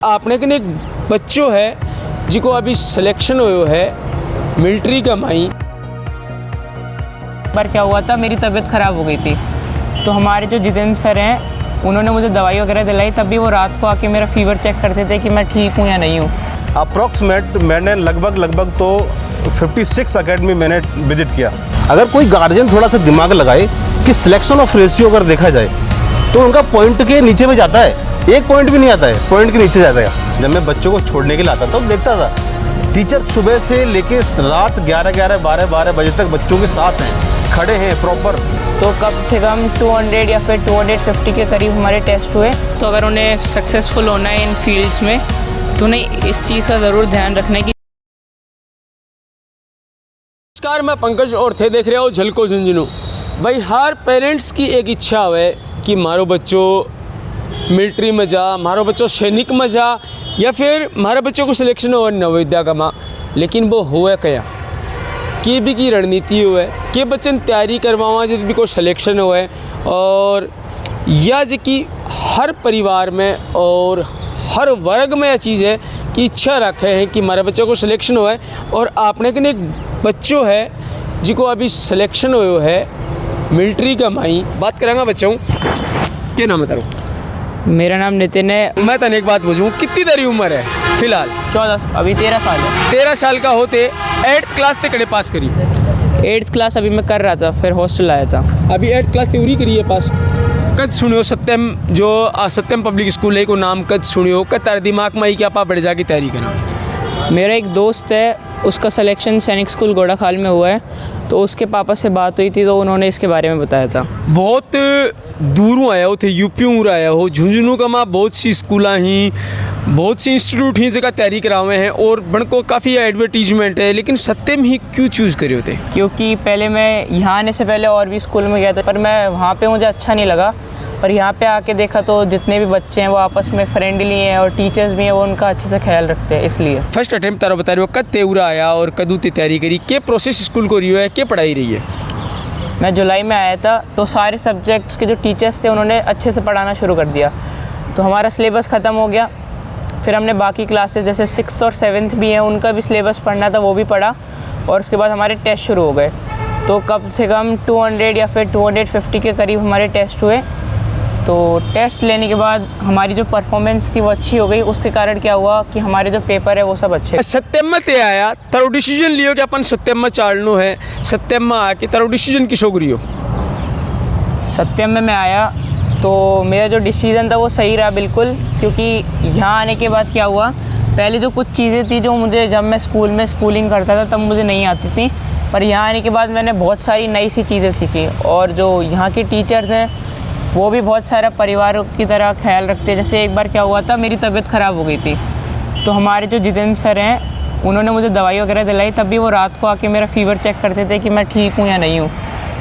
आपने कने एक बच्चो है जिको अभी सिलेक्शन हुए है मिलिट्री का माई। बार क्या हुआ था, मेरी तबीयत ख़राब हो गई थी तो हमारे जो जितेंद्र सर हैं उन्होंने मुझे दवाई वगैरह दिलाई। तब भी वो रात को आके मेरा फीवर चेक करते थे कि मैं ठीक हूँ या नहीं हूँ। अप्रॉक्सीमेट मैंने लगभग तो 56 अकेडमी मैंने विजिट किया। अगर कोई गार्जियन थोड़ा सा दिमाग लगाए कि सिलेक्शन ऑफ रेशियो अगर देखा जाए तो उनका पॉइंट के नीचे में जाता है, एक पॉइंट भी नहीं आता है, पॉइंट के नीचे जाता है। जब मैं बच्चों को छोड़ने के लिए आता था तो देखता था टीचर सुबह से लेके रात 11-12 बजे तक बच्चों के साथ हैं, खड़े हैं प्रॉपर। तो कम से कम 200 या फिर 250 के करीब हमारे टेस्ट हुए। तो अगर उन्हें सक्सेसफुल होना है इन फील्ड्स में तो उन्हें इस चीज़ का ज़रूर ध्यान रखना है कि नमस्कार, मैं पंकज और थे देख रहे हो झलको झुंझुनू। भाई हर पेरेंट्स की एक इच्छा है कि मारो बच्चों मिलिट्री में जा, मारो बच्चों सैनिक में जा, या फिर मारे बच्चों को सिलेक्शन हो नवोदया का माँ। लेकिन वो हुआ क्या कि भी की रणनीति हुआ है कि बच्चन तैयारी करवावा जब भी कोई सिलेक्शन हुआ है। और यह जो कि हर परिवार में और हर वर्ग में यह चीज़ है कि इच्छा रखे हैं कि हमारे बच्चों को सिलेक्शन हुआ है। और आपने कने एक बच्चों है जिको अभी सिलेक्शन हुआ है मिलिट्री का माई। बात करेंगे बच्चों, क्या नाम है तारो? मेरा नाम नितिन है। मैं तने एक बात पूछूं, कितनी तेरी उम्र है फिलहाल? 14, अभी 13 साल है। 13 साल का होते 8th क्लास ते कड़े पास करी? 8th क्लास अभी मैं कर रहा था, फिर हॉस्टल आया था। अभी 8th क्लास त्योरी करी है पास। कद सुनियो सत्यम जो सत्यम पब्लिक स्कूल है को नाम कद सुनियो, कद तारे दिमाग में आई कि आप बढ़ जाके तैयारी करा? मेरा एक दोस्त है, उसका सिलेक्शन सैनिक स्कूल गोड़ाखाल में हुआ है, तो उसके पापा से बात हुई थी तो उन्होंने इसके बारे में बताया था। बहुत दूरों आया हो थे, यूपी आया हो, झुंझुनू का माँ बहुत सी स्कूल ही, बहुत सी इंस्टीट्यूट ही जगह तैयारी करावे हैं और बड़को काफ़ी एडवर्टीजमेंट है। लेकिन सत्यम ही क्यों चूज़ करे होते? क्योंकि पहले मैं यहाँ आने से पहले और भी स्कूल में गया था, पर मैं वहाँ पे मुझे अच्छा नहीं लगा। पर यहाँ पे आके देखा तो जितने भी बच्चे हैं वो आपस में फ्रेंडली हैं और टीचर्स भी हैं, वो उनका अच्छे से ख्याल रखते हैं। इसलिए फर्स्ट अटेम्प्ट तारा बता रहे हो, कद तेउरा आया और कदू ते तैयारी करी, के प्रोसेस स्कूल को रही है, के पढ़ाई रही है? मैं जुलाई में आया था तो सारे सब्जेक्ट्स के जो टीचर्स थे उन्होंने अच्छे से पढ़ाना शुरू कर दिया, तो हमारा सिलेबस ख़त्म हो गया। फिर हमने बाकी क्लासेस जैसे 6th और 7th भी हैं उनका भी सिलेबस पढ़ना था, वो भी पढ़ा। और उसके बाद हमारे टेस्ट शुरू हो गए, तो कम से कम 200 या फिर 250 के करीब हमारे टेस्ट हुए। तो टेस्ट लेने के बाद हमारी जो परफॉर्मेंस थी वो अच्छी हो गई। उसके कारण क्या हुआ कि हमारे जो पेपर है वो सब अच्छे। सत्यम में ते आया तारो डिसीजन लियो कि अपन सत्यम में चालनो है, सत्यम में आके तारो डिसीजन किसो करियो? सत्यम में मैं आया तो मेरा जो डिसीज़न था वो सही रहा बिल्कुल, क्योंकि यहाँ आने के बाद क्या हुआ, पहले जो कुछ चीज़ें थी जो मुझे जब मैं स्कूल में स्कूलिंग करता था तब मुझे नहीं आती थी, पर यहाँ आने के बाद मैंने बहुत सारी नई सी चीज़ें सीखी। और जो यहाँ के टीचर्स हैं वो भी बहुत सारा परिवारों की तरह ख्याल रखते हैं। जैसे एक बार क्या हुआ था, मेरी तबीयत ख़राब हो गई थी तो हमारे जो जितेंद्र सर हैं उन्होंने मुझे दवाई वगैरह दिलाई। तब भी वो रात को आके मेरा फीवर चेक करते थे कि मैं ठीक हूँ या नहीं हूँ।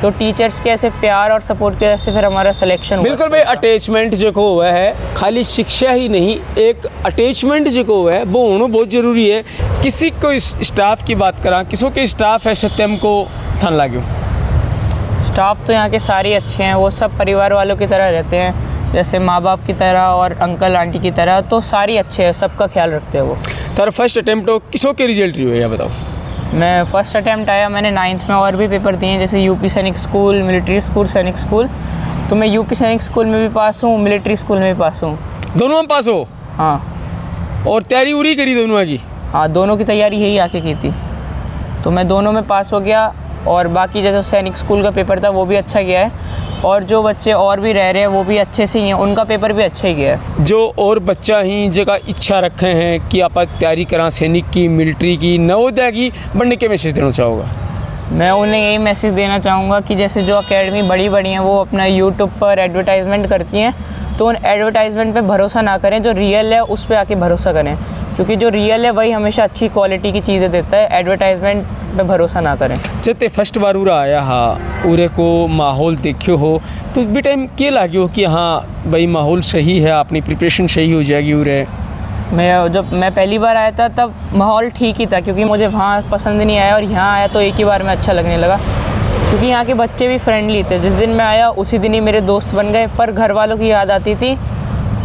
तो टीचर्स के ऐसे प्यार और सपोर्ट की वजह से फिर हमारा सिलेक्शन हुआ। बिल्कुल भाई, अटैचमेंट जो हुआ है खाली शिक्षा ही नहीं, एक अटैचमेंट जो हुआ है वो होना बहुत ज़रूरी है। किसी को स्टाफ की बात करा, किसों के स्टाफ है सत्यम को थन लागो? स्टाफ तो यहाँ के सारे अच्छे हैं, वो सब परिवार वालों की तरह रहते हैं, जैसे माँ बाप की तरह और अंकल आंटी की तरह। तो सारी अच्छे हैं, सबका ख्याल रखते हैं वो। तारा फर्स्ट अटेम्प्ट हो किसों के रिजल्ट रही हो या बताओ? मैं फर्स्ट अटैम्प्ट आया, मैंने 9th में और भी पेपर दिए हैं, जैसे यूपी सैनिक स्कूल, मिलिट्री स्कूल, सैनिक स्कूल। तो मैं यूपी सैनिक स्कूल में भी पास हूँ, मिलिट्री स्कूल में भी पास हूँ। दोनों में पास हो? हाँ। और तैयारी उरी करी दोनों की? हाँ, दोनों की तैयारी यही आके की थी, तो मैं दोनों में पास हो गया। और बाकी जैसे सैनिक स्कूल का पेपर था वो भी अच्छा गया है, और जो बच्चे और भी रह रहे हैं वो भी अच्छे से ही हैं, उनका पेपर भी अच्छा ही गया है। जो और बच्चा ही जगह इच्छा रखे हैं कि आप तैयारी करा सैनिक की, मिलिट्री की, नवोदया की, बढ़ने के मैसेज देना चाहोगा? मैं उन्हें यही मैसेज देना चाहूँगा कि जैसे जो अकेडमी बड़ी बड़ी हैं वो अपना यूट्यूब पर एडवर्टाइजमेंट करती हैं, तो उन एडवर्टाइजमेंट पे भरोसा ना करें, जो रियल है उस पर आके भरोसा करें, क्योंकि जो रियल है वही हमेशा अच्छी क्वालिटी की चीज़ें देता है। एडवर्टाइजमेंट पे भरोसा ना करें। जब फर्स्ट बार उरा आया हाँ, उरे को माहौल देखियो हो तो भी टाइम के लाग्यो कि हाँ भाई माहौल सही है, अपनी प्रिपरेशन सही हो जाएगी उरे? जब मैं पहली बार आया था तब माहौल ठीक ही था, क्योंकि मुझे वहाँ पसंद नहीं आया, और यहाँ आया तो एक ही बार में अच्छा लगने लगा, क्योंकि यहाँ के बच्चे भी फ्रेंडली थे। जिस दिन मैं आया उसी दिन ही मेरे दोस्त बन गए, पर घर वालों की याद आती थी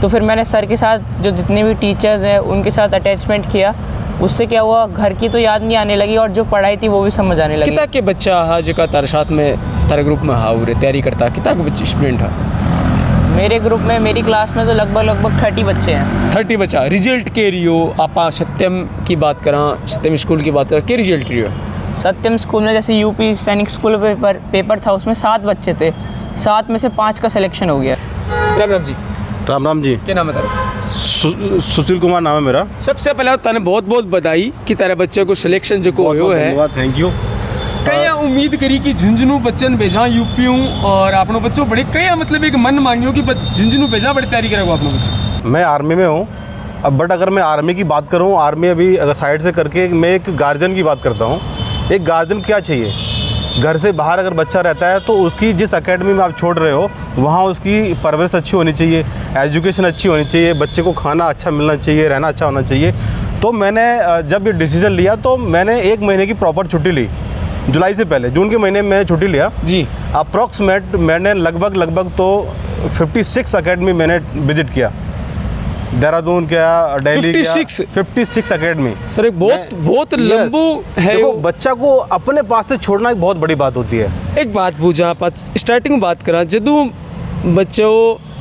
तो फिर मैंने सर के साथ जो जितने भी टीचर्स हैं उनके साथ अटैचमेंट किया। उससे क्या हुआ, घर की तो याद नहीं आने लगी और जो पढ़ाई थी वो भी समझ आने लगी। कितना के बच्चा हा जो तारे साथ में तारे ग्रुप में हा उरे तैयारी करता, कितना के बच्चे स्टूडेंट हा? मेरे ग्रुप में, मेरी क्लास में तो लगभग 30 बच्चे हैं। 30 बच्चा। रिजल्ट के रियो आप सत्यम की बात करा, सत्यम स्कूल की बात करा, के रिजल्ट रियो? सत्यम स्कूल में जैसे यूपी सैनिक स्कूल पेपर था, उसमें 7 बच्चे थे, 7 में से 5 का सिलेक्शन हो गया। राम राम जी। राम राम जी। क्या नाम है तारा? सुशील कुमार नाम है मेरा। सबसे पहले तने बहुत बहुत बधाई कि तेरे बच्चे को सिलेक्शन जो को हुयो है। धन्यवाद, थैंक यू। कया उम्मीद करी कि झुंझुनू बच्चन भेजा यूपी हूँ और आपनो बच्चों बड़े कया मतलब एक मन मांगियो कि झुंझुनू भेजा बड़ी तैयारी करेगा आपनो बच्चों? मैं आर्मी में हूँ अब, बट अगर मैं आर्मी की बात करूँ, आर्मी अभी अगर साइड से करके मैं एक गार्जियन की बात करता हूँ। एक गार्जियन क्या चाहिए, घर से बाहर अगर बच्चा रहता है तो उसकी जिस एकेडमी में आप छोड़ रहे हो वहाँ उसकी परवरिश अच्छी होनी चाहिए, एजुकेशन अच्छी होनी चाहिए, बच्चे को खाना अच्छा मिलना चाहिए, रहना अच्छा होना चाहिए। तो मैंने जब ये डिसीज़न लिया तो मैंने 1 महीने की प्रॉपर छुट्टी ली, जुलाई से पहले जून के महीने में मैंने छुट्टी लिया जी। अप्रॉक्सीमेट मैंने लगभग तो 56 एकेडमी मैंने विजिट किया, देहरादून क्या, दिल्ली क्या, 56 एकेडमी। सर एक बहुत लंबू है। देखो बच्चा को अपने पास से छोड़ना एक बहुत बड़ी बात होती है। एक बात पूछा आप स्टार्टिंग में बात करा, जदू बच्चों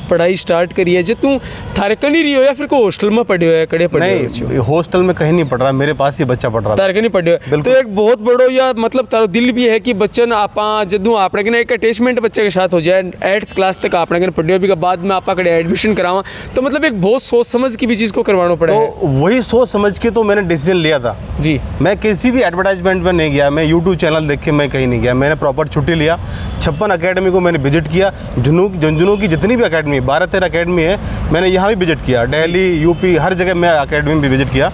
पढ़ाई स्टार्ट करी है, जो तू थारे कहीं रही हो या फिर कोई हॉस्टल में पढ़े हो या कड़े पढ़े हो? नहीं, हॉस्टल में कहीं नहीं पढ़ रहा, मेरे पास ही बच्चा पढ़ रहा था। तारे कहीं पढ़े हो तो एक बहुत बड़ो या मतलब तारो दिल भी है कि बच्चन आपा जदू आपने के एक अटैचमेंट बच्चे के साथ हो जाए, 8th क्लास तक आपने के पढ़े हो, भी बाद में आपा कड़े एडमिशन करावा, तो मतलब एक बहुत सोच समझ की भी चीज़ को करवाना पड़ा। तो वही सोच समझ के तो मैंने डिसीजन लिया था जी। मैं किसी भी एडवर्टाइजमेंट में नहीं गया, मैं यूट्यूब चैनल देख के मैं कहीं नहीं गया, मैंने प्रॉपर छुट्टी लिया। 56 अकेडमी को मैंने विजिट किया, झुंझुनू की जितनी भी अकेडमी 12-13 अकेडमी है, मैंने यहाँ भी विजिट किया, दिल्ली, यूपी, हर जगह मैं अकेडमी में भी विजिट किया।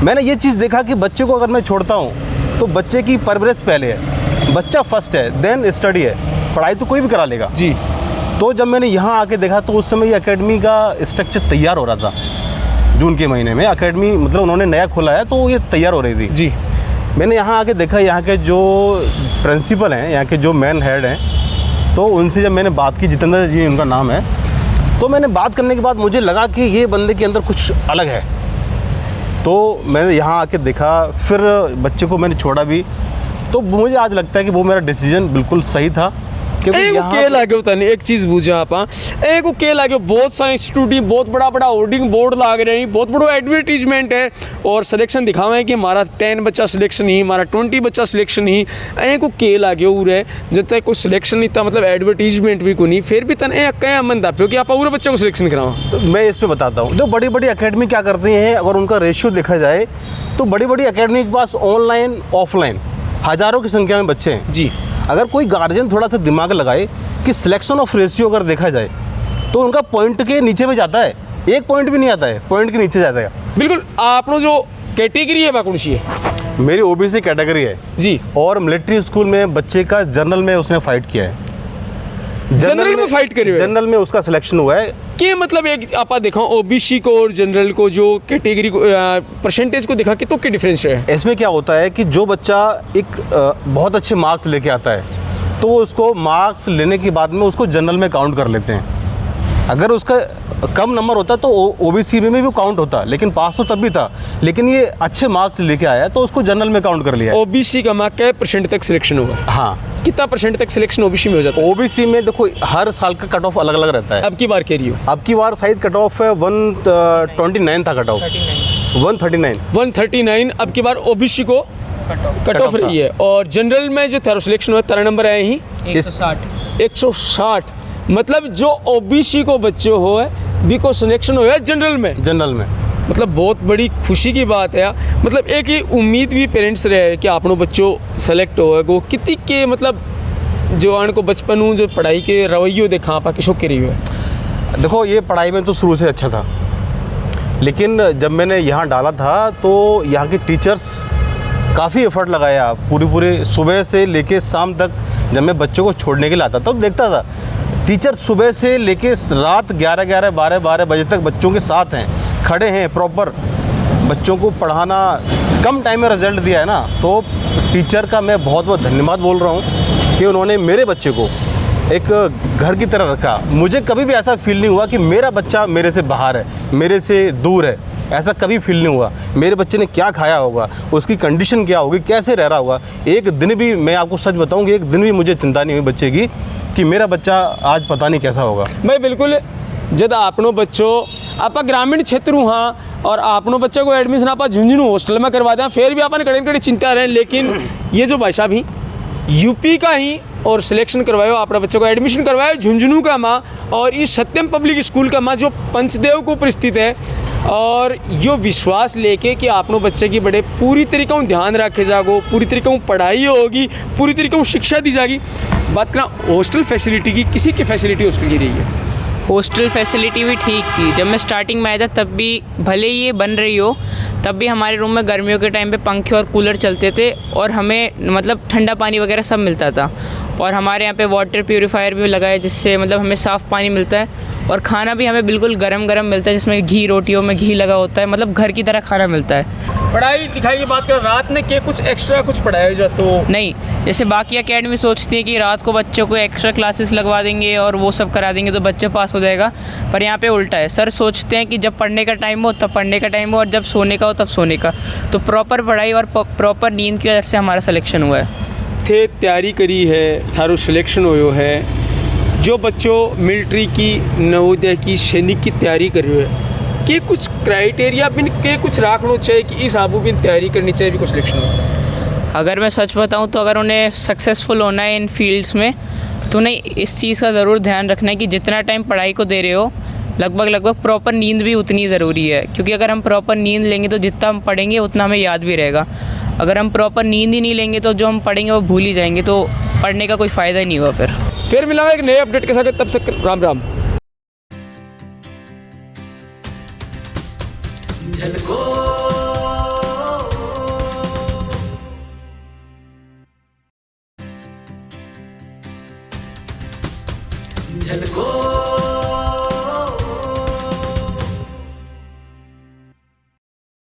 मैंने ये चीज़ देखा कि बच्चे को अगर मैं छोड़ता हूँ तो बच्चे की परवरिश पहले है, बच्चा फर्स्ट है, देन स्टडी है, पढ़ाई तो कोई भी करा लेगा जी। तो जब मैंने यहाँ आके देखा तो उस समय ये अकेडमी का स्ट्रक्चर तैयार हो रहा था, जून के महीने में अकेडमी मतलब उन्होंने नया खोला है तो ये तैयार हो रही थी जी। मैंने यहाँ आके देखा, यहाँ के जो प्रिंसिपल हैं, यहाँ के जो मेन हेड हैं, तो उनसे जब मैंने बात की, जितेंद्र जी उनका नाम है, तो मैंने बात करने के बाद मुझे लगा कि ये बंदे के अंदर कुछ अलग है। तो मैंने यहाँ आके देखा, फिर बच्चे को मैंने छोड़ा भी, तो मुझे आज लगता है कि वो मेरा डिसीजन बिल्कुल सही था। एक चीज बुझा आप के लागे बहुत सारे इंस्टीट्यूट, बहुत बड़ा होर्डिंग बोर्ड लाग रहे हैं, बहुत बड़ा एडवर्टीजमेंट है और सिलेक्शन दिखावा है कि हमारा 10 बच्चा सिलेक्शन ही, हमारा 20 बच्चा सिलेक्शन ही। को के लागे उरे जब तक कोई सिलेक्शन नहीं था, मतलब एडवर्टीजमेंट भी को नहीं, फिर भी तन क्या मन दापियो कि आप पूरे बच्चे को सिलेक्शन कराओ। मैं इस पर बताता हूँ, जो बड़ी बड़ी अकेडमी क्या करती हैं, अगर उनका रेशियो देखा जाए तो बड़ी बड़ी अकेडमी के पास ऑनलाइन ऑफलाइन हज़ारों की संख्या में बच्चे हैं जी। अगर कोई गार्जियन थोड़ा सा दिमाग लगाए कि सिलेक्शन ऑफ रेशियो अगर देखा जाए तो उनका पॉइंट के नीचे भी जाता है, 1 पॉइंट भी नहीं आता है, पॉइंट के नीचे जाता है। बिल्कुल। आपनो जो कैटेगरी है कौन सी है? मेरी ओबीसी कैटेगरी है जी। और मिलिट्री स्कूल में बच्चे का जनरल में उसने फाइट किया है, जनरल में फाइट करी, जनरल में उसका सिलेक्शन हुआ है। कि मतलब एक आप देखो ओबीसी को और जनरल को जो कैटेगरी को परसेंटेज को देखा कि तो क्या डिफरेंस है इसमें? क्या होता है कि जो बच्चा एक बहुत अच्छे मार्क्स लेके आता है तो उसको मार्क्स लेने के बाद में उसको जनरल में काउंट कर लेते हैं। अगर उसका कम नंबर होता तो ओबीसी में भी काउंट होता, लेकिन पास तो तब भी था, लेकिन ये अच्छे मार्क्स लेके आया तो उसको जनरल में काउंट कर लिया। ओबीसी का मार्क क्या % तक सिलेक्शन हुआ? हाँ। कितना % तक सिलेक्शन ओबीसी में हो जाता है? ओबीसी में देखो हर साल का कट ऑफ अलग अलग रहता है। अब की बार कह रही हो? अब की बार शायद कट ऑफ है 129 था, कट ऑफ 139। अब की बार ओबीसी को कट ऑफ रही है और जनरल में जो तेरा सिलेक्शन हुआ 13 नंबर आए ही 160। मतलब जो ओबीसी को बच्चे हो भी को सिलेक्शन हो जनरल में मतलब बहुत बड़ी खुशी की बात है। मतलब एक ही उम्मीद भी पेरेंट्स रहे कि आपनो बच्चों सेलेक्ट हो कितनी के मतलब जो आन को बचपन जो पढ़ाई के रवैयो देखा आप किसो के रही है। देखो ये पढ़ाई में तो शुरू से अच्छा था, लेकिन जब मैंने यहाँ डाला था तो यहाँ के टीचर्स काफ़ी एफर्ट लगाया, पूरी सुबह से लेके शाम तक। जब मैं बच्चों को छोड़ने के लिए आता था तो देखता था टीचर सुबह से लेके रात 11, 12 बजे तक बच्चों के साथ हैं, खड़े हैं, प्रॉपर बच्चों को पढ़ाना। कम टाइम में रिजल्ट दिया है ना, तो टीचर का मैं बहुत बहुत धन्यवाद बोल रहा हूँ कि उन्होंने मेरे बच्चे को एक घर की तरह रखा। मुझे कभी भी ऐसा फील नहीं हुआ कि मेरा बच्चा मेरे से बाहर है, मेरे से दूर है, ऐसा कभी फील नहीं हुआ। मेरे बच्चे ने क्या खाया होगा, उसकी कंडीशन क्या होगी, कैसे रह रहा होगा, एक दिन भी, मैं आपको सच बताऊं कि एक दिन भी मुझे चिंता नहीं हुई बच्चे की कि मेरा बच्चा आज पता नहीं कैसा होगा। भाई बिल्कुल, जब आपनो बच्चो आप ग्रामीण क्षेत्र हूँ हाँ और आपनो बच्चे को एडमिशन आप झुंझुनू हॉस्टल में करवा दें, फिर भी अपन कड़ी कड़ी चिंता रहे। लेकिन ये जो भाई साहब ही यूपी का ही और सिलेक्शन करवायो, अपने बच्चों को एडमिशन करवायो झुंझुनू का माँ और इस सत्यम पब्लिक स्कूल का माँ जो पंचदेव को ऊपर स्थित है, और यो विश्वास लेके कि आपनो बच्चे की बड़े पूरी तरीके से ध्यान रखे जागो, पूरी तरीके से पढ़ाई होगी, पूरी तरीके से शिक्षा दी जाएगी। बात करें हॉस्टल फैसिलिटी की, किसी की फैसिलिटी हॉस्टल की रही है? हॉस्टल फैसिलिटी भी ठीक थी। जब मैं स्टार्टिंग में आया था तब भी, भले ही ये बन रही हो, तब भी हमारे रूम में गर्मियों के टाइम पे पंखे और कूलर चलते थे और हमें मतलब ठंडा पानी वगैरह सब मिलता था। और हमारे यहाँ पे वाटर प्यूरीफायर भी लगा है जिससे मतलब हमें साफ़ पानी मिलता है, और खाना भी हमें बिल्कुल गरम गरम मिलता है जिसमें घी, रोटियों में घी लगा होता है, मतलब घर की तरह खाना मिलता है। पढ़ाई लिखाई की बात करें, रात में क्या कुछ एक्स्ट्रा कुछ पढ़ाया जाए तो नहीं, जैसे बाकी एकेडमी सोचती है कि रात को बच्चों को एक्स्ट्रा क्लासेस लगवा देंगे और वो सब करा देंगे तो बच्चे पास हो जाएगा, पर यहाँ पे उल्टा है। सर सोचते हैं कि जब पढ़ने का टाइम हो तब पढ़ने का टाइम हो और जब सोने का हो तब सोने का। तो प्रॉपर पढ़ाई और प्रॉपर नींद की वजह से हमारा सिलेक्शन हुआ है। थे तैयारी करी है, थारो सिलेक्शन होयो है। जो बच्चों मिलिट्री की, नवोदय की, सैनिक की तैयारी कर रहे हो कि कुछ क्राइटेरिया बिन के कुछ रखना चाहिए कि इस आबू बिन तैयारी करनी चाहिए भी कुछ सिलेक्शन होता है? अगर मैं सच बताऊं तो अगर उन्हें सक्सेसफुल होना है इन फील्ड्स में तो उन्हें इस चीज़ का ज़रूर ध्यान रखना है कि जितना टाइम पढ़ाई को दे रहे हो लगभग प्रॉपर नींद भी उतनी ज़रूरी है। क्योंकि अगर हम प्रॉपर नींद लेंगे तो जितना हम पढ़ेंगे उतना हमें याद भी रहेगा। अगर हम प्रॉपर नींद ही नहीं लेंगे तो जो हम पढ़ेंगे वो भूल ही जाएंगे, तो पढ़ने का कोई फ़ायदा ही नहीं हुआ। फिर मिला एक नए अपडेट के साथ, तब तक राम राम। झलको